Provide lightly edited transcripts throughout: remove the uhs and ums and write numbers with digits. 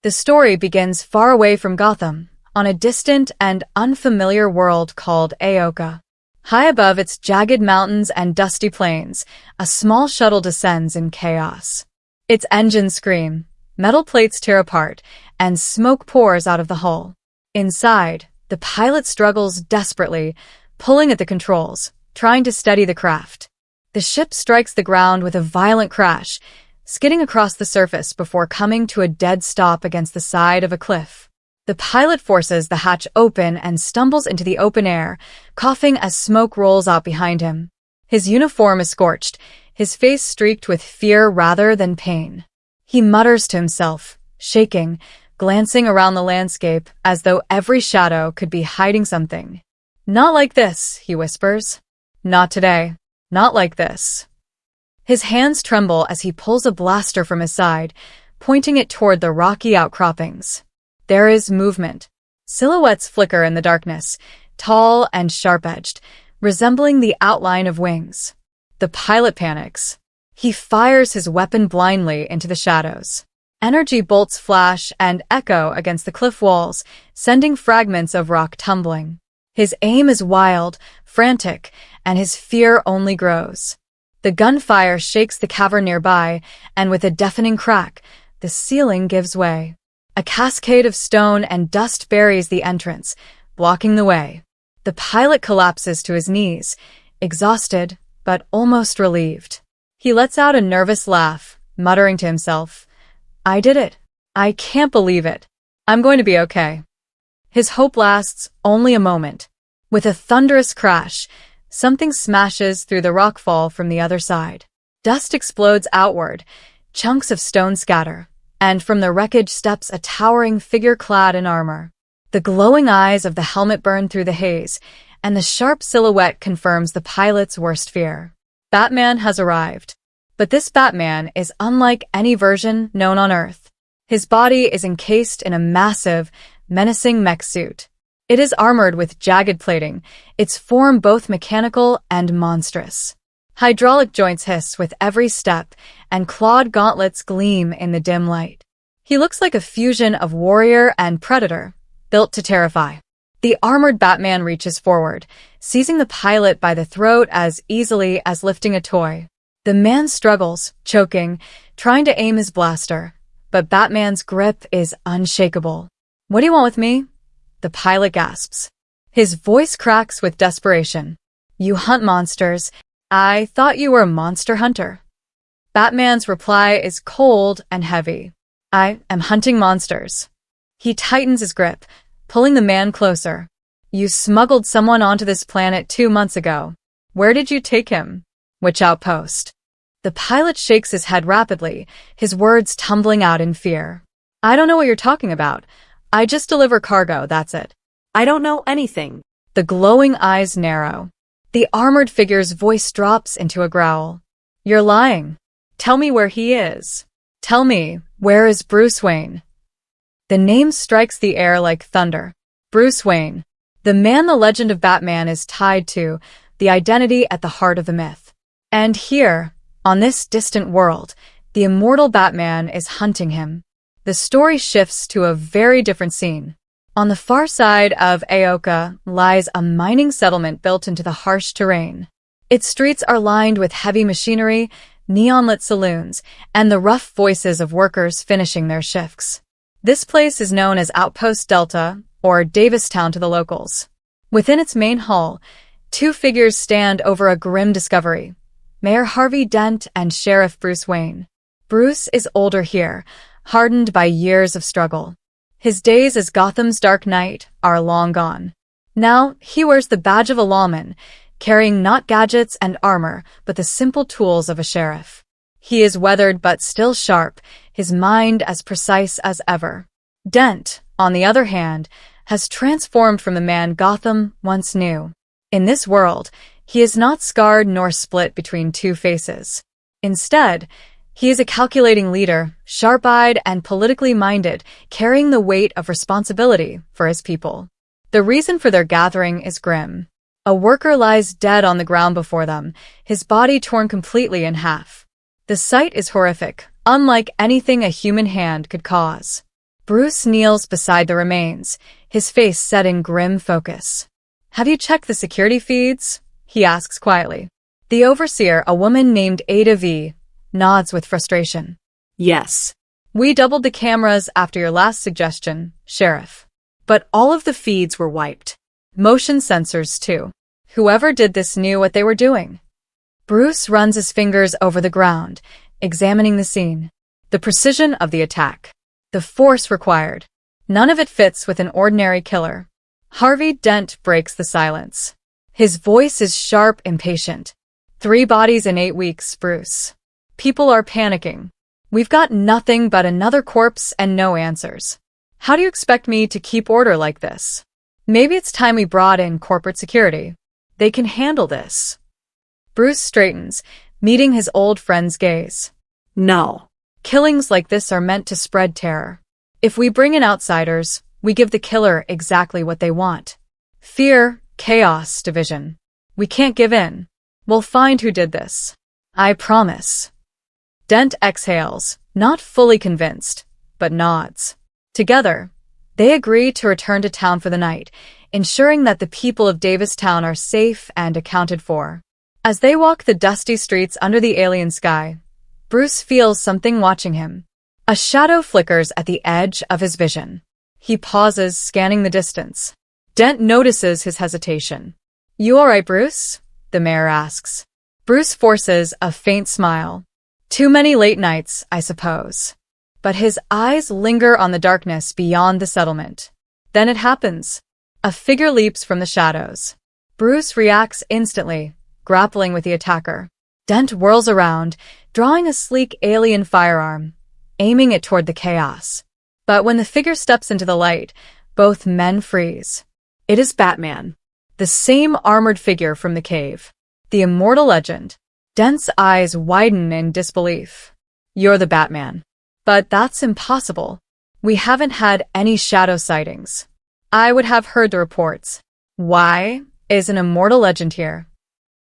The story begins far away from Gotham, on a distant and unfamiliar world called Aoka. High above its jagged mountains and dusty plains, a small shuttle descends in chaos. Its engines scream, metal plates tear apart, and smoke pours out of the hull. Inside, the pilot struggles desperately, pulling at the controls, trying to steady the craft. The ship strikes the ground with a violent crash, skidding across the surface before coming to a dead stop against the side of a cliff. The pilot forces the hatch open and stumbles into the open air, coughing as smoke rolls out behind him. His uniform is scorched, his face streaked with fear rather than pain. He mutters to himself, shaking, glancing around the landscape as though every shadow could be hiding something. "Not like this," he whispers. "Not today. Not like this." His hands tremble as he pulls a blaster from his side, pointing it toward the rocky outcroppings. There is movement. Silhouettes flicker in the darkness, tall and sharp-edged, resembling the outline of wings. The pilot panics. He fires his weapon blindly into the shadows. Energy bolts flash and echo against the cliff walls, sending fragments of rock tumbling. His aim is wild, frantic, and his fear only grows. The gunfire shakes the cavern nearby, and with a deafening crack, the ceiling gives way. A cascade of stone and dust buries the entrance, blocking the way. The pilot collapses to his knees, exhausted but almost relieved. He lets out a nervous laugh, muttering to himself, "I did it. I can't believe it. I'm going to be okay." His hope lasts only a moment. With a thunderous crash, something smashes through the rockfall from the other side. Dust explodes outward, chunks of stone scatter, and from the wreckage steps a towering figure clad in armor. The glowing eyes of the helmet burn through the haze, and the sharp silhouette confirms the pilot's worst fear. Batman has arrived. But this Batman is unlike any version known on Earth. His body is encased in a massive, menacing mech suit. It is armored with jagged plating, its form both mechanical and monstrous. Hydraulic joints hiss with every step, and clawed gauntlets gleam in the dim light. He looks like a fusion of warrior and predator, built to terrify. The armored Batman reaches forward, seizing the pilot by the throat as easily as lifting a toy. The man struggles, choking, trying to aim his blaster, but Batman's grip is unshakable. "What do you want with me?" the pilot gasps. His voice cracks with desperation. "You hunt monsters. I thought you were a monster hunter." Batman's reply is cold and heavy. "I am hunting monsters." He tightens his grip, pulling the man closer. "You smuggled someone onto this planet 2 months ago. Where did you take him? Which outpost?" The pilot shakes his head rapidly, his words tumbling out in fear. "I don't know what you're talking about. I just deliver cargo, that's it." "I don't know anything." The glowing eyes narrow. The armored figure's voice drops into a growl. "You're lying. Tell me where he is. Tell me, where is Bruce Wayne?" The name strikes the air like thunder. Bruce Wayne, the man the legend of Batman is tied to, the identity at the heart of the myth. And here, on this distant world, the immortal Batman is hunting him. The story shifts to a very different scene. On the far side of Aoka lies a mining settlement built into the harsh terrain. Its streets are lined with heavy machinery, neon-lit saloons, and the rough voices of workers finishing their shifts. This place is known as Outpost Delta, or Davistown to the locals. Within its main hall, 2 figures stand over a grim discovery: Mayor Harvey Dent and Sheriff Bruce Wayne. Bruce is older here, hardened by years of struggle. His days as Gotham's Dark Knight are long gone. Now, he wears the badge of a lawman, carrying not gadgets and armor, but the simple tools of a sheriff. He is weathered but still sharp, his mind as precise as ever. Dent, on the other hand, has transformed from the man Gotham once knew. In this world, he is not scarred nor split between 2 faces. Instead, he is a calculating leader, sharp-eyed and politically minded, carrying the weight of responsibility for his people. The reason for their gathering is grim. A worker lies dead on the ground before them, his body torn completely in half. The sight is horrific, unlike anything a human hand could cause. Bruce kneels beside the remains, his face set in grim focus. "Have you checked the security feeds?" he asks quietly. The overseer, a woman named Ada V, nods with frustration. Yes. "We doubled the cameras after your last suggestion, Sheriff. But all of the feeds were wiped. Motion sensors, too. Whoever did this knew what they were doing." Bruce runs his fingers over the ground, examining the scene. The precision of the attack. The force required. None of it fits with an ordinary killer. Harvey Dent breaks the silence. His voice is sharp, impatient. 3 bodies in 8 weeks, Bruce. People are panicking. We've got nothing but another corpse and no answers. How do you expect me to keep order like this? Maybe it's time we brought in corporate security. They can handle this. Bruce straightens, meeting his old friend's gaze. No. Killings like this are meant to spread terror. If we bring in outsiders, we give the killer exactly what they want. Fear, chaos, division. We can't give in. We'll find who did this. I promise. Dent exhales, not fully convinced, but nods. Together, they agree to return to town for the night, ensuring that the people of Davistown are safe and accounted for. As they walk the dusty streets under the alien sky, Bruce feels something watching him. A shadow flickers at the edge of his vision. He pauses, scanning the distance. Dent notices his hesitation. "You all right, Bruce?" the mayor asks. Bruce forces a faint smile. "Too many late nights, I suppose." But his eyes linger on the darkness beyond the settlement. Then it happens. A figure leaps from the shadows. Bruce reacts instantly, grappling with the attacker. Dent whirls around, drawing a sleek alien firearm, aiming it toward the chaos. But when the figure steps into the light, both men freeze. It is Batman, the same armored figure from the cave. The Immortal Legend. Dent's eyes widen in disbelief. "You're the Batman." "But that's impossible. We haven't had any shadow sightings." "I would have heard the reports. Why is an Immortal Legend here?"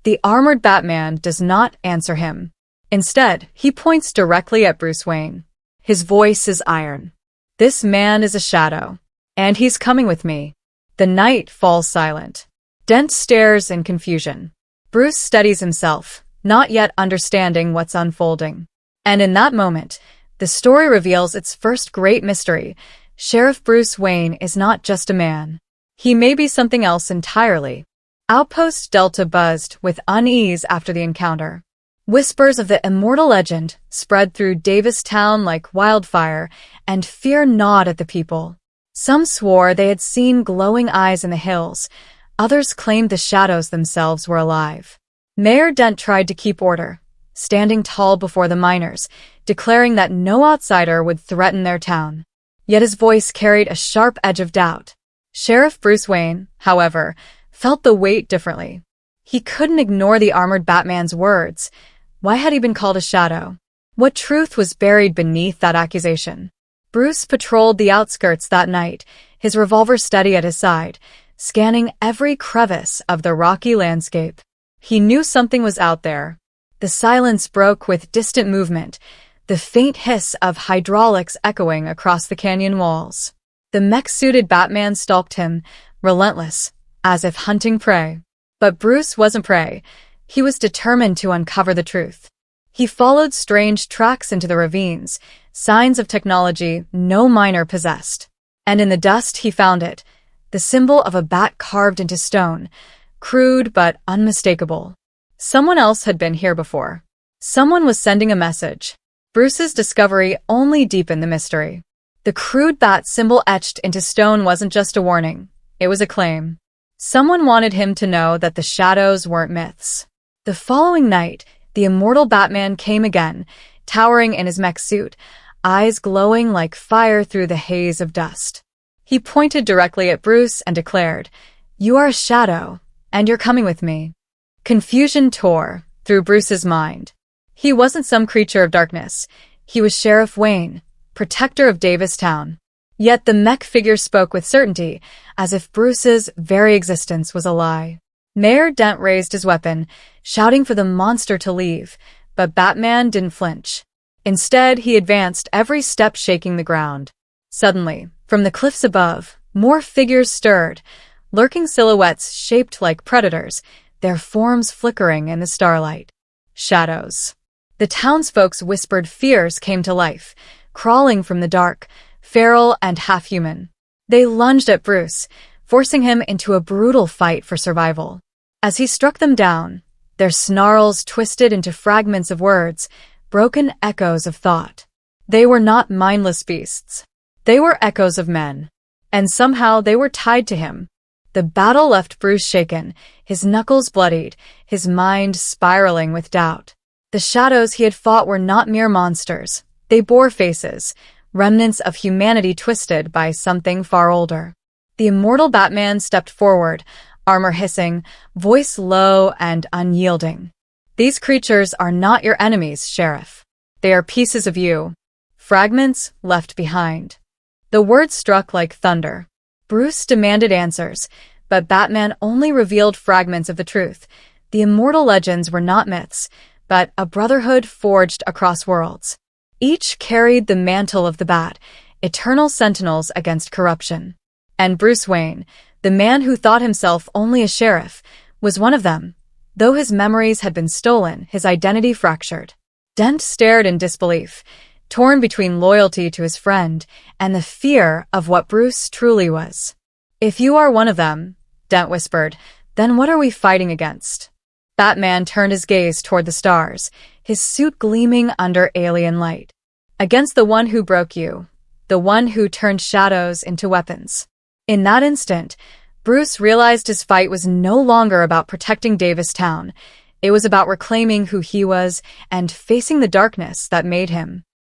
The armored Batman does not answer him. Instead, he points directly at Bruce Wayne. His voice is iron. "This man is a shadow, and he's coming with me." The night falls silent. Dent stares in confusion. Bruce steadies himself, not yet understanding what's unfolding. And in that moment, the story reveals its first great mystery. Sheriff Bruce Wayne is not just a man. He may be something else entirely. Outpost Delta buzzed with unease after the encounter. Whispers of the Immortal Legend spread through Davistown like wildfire, and fear gnawed at the people. Some swore they had seen glowing eyes in the hills. Others claimed the shadows themselves were alive. Mayor Dent tried to keep order, standing tall before the miners, declaring that no outsider would threaten their town. Yet his voice carried a sharp edge of doubt. Sheriff Bruce Wayne, however, felt the weight differently. He couldn't ignore the armored Batman's words. Why had he been called a shadow? What truth was buried beneath that accusation? Bruce patrolled the outskirts that night, his revolver steady at his side, scanning every crevice of the rocky landscape. He knew something was out there. The silence broke with distant movement, the faint hiss of hydraulics echoing across the canyon walls. The mech-suited Batman stalked him, relentless, as if hunting prey. But Bruce wasn't prey. He was determined to uncover the truth. He followed strange tracks into the ravines, signs of technology no miner possessed. And in the dust he found it, the symbol of a bat carved into stone, crude but unmistakable. Someone else had been here before. Someone was sending a message. Bruce's discovery only deepened the mystery. The crude bat symbol etched into stone wasn't just a warning. It was a claim. Someone wanted him to know that the shadows weren't myths. The following night, the immortal Batman came again, towering in his mech suit, eyes glowing like fire through the haze of dust. He pointed directly at Bruce and declared, "You are a shadow, and you're coming with me." Confusion tore through Bruce's mind. He wasn't some creature of darkness. He was Sheriff Wayne, protector of Davistown. Yet the mech figure spoke with certainty, as if Bruce's very existence was a lie. Mayor Dent raised his weapon, shouting for the monster to leave, but Batman didn't flinch. Instead, he advanced every step, shaking the ground. Suddenly, from the cliffs above, more figures stirred, lurking silhouettes shaped like predators, their forms flickering in the starlight. Shadows. The townsfolk's whispered fears came to life, crawling from the dark, feral and half-human. They lunged at Bruce, forcing him into a brutal fight for survival. As he struck them down, their snarls twisted into fragments of words, broken echoes of thought. They were not mindless beasts. They were echoes of men. And somehow they were tied to him. The battle left Bruce shaken, his knuckles bloodied, his mind spiraling with doubt. The shadows he had fought were not mere monsters. They bore faces, remnants of humanity twisted by something far older. The immortal Batman stepped forward, armor hissing, voice low and unyielding. These creatures are not your enemies, Sheriff. They are pieces of you. Fragments left behind. The words struck like thunder. Bruce demanded answers, but Batman only revealed fragments of the truth. The Immortal Legends were not myths, but a brotherhood forged across worlds. Each carried the mantle of the Bat, eternal sentinels against corruption. And Bruce Wayne, the man who thought himself only a sheriff, was one of them. Though his memories had been stolen, his identity fractured. Dent stared in disbelief, torn between loyalty to his friend and the fear of what Bruce truly was. "If you are one of them," Dent whispered, "then what are we fighting against?" Batman turned his gaze toward the stars, his suit gleaming under alien light. "Against the one who broke you, the one who turned shadows into weapons." In that instant, Bruce realized his fight was no longer about protecting Davis Town. It was about reclaiming who he was and facing the darkness that made him.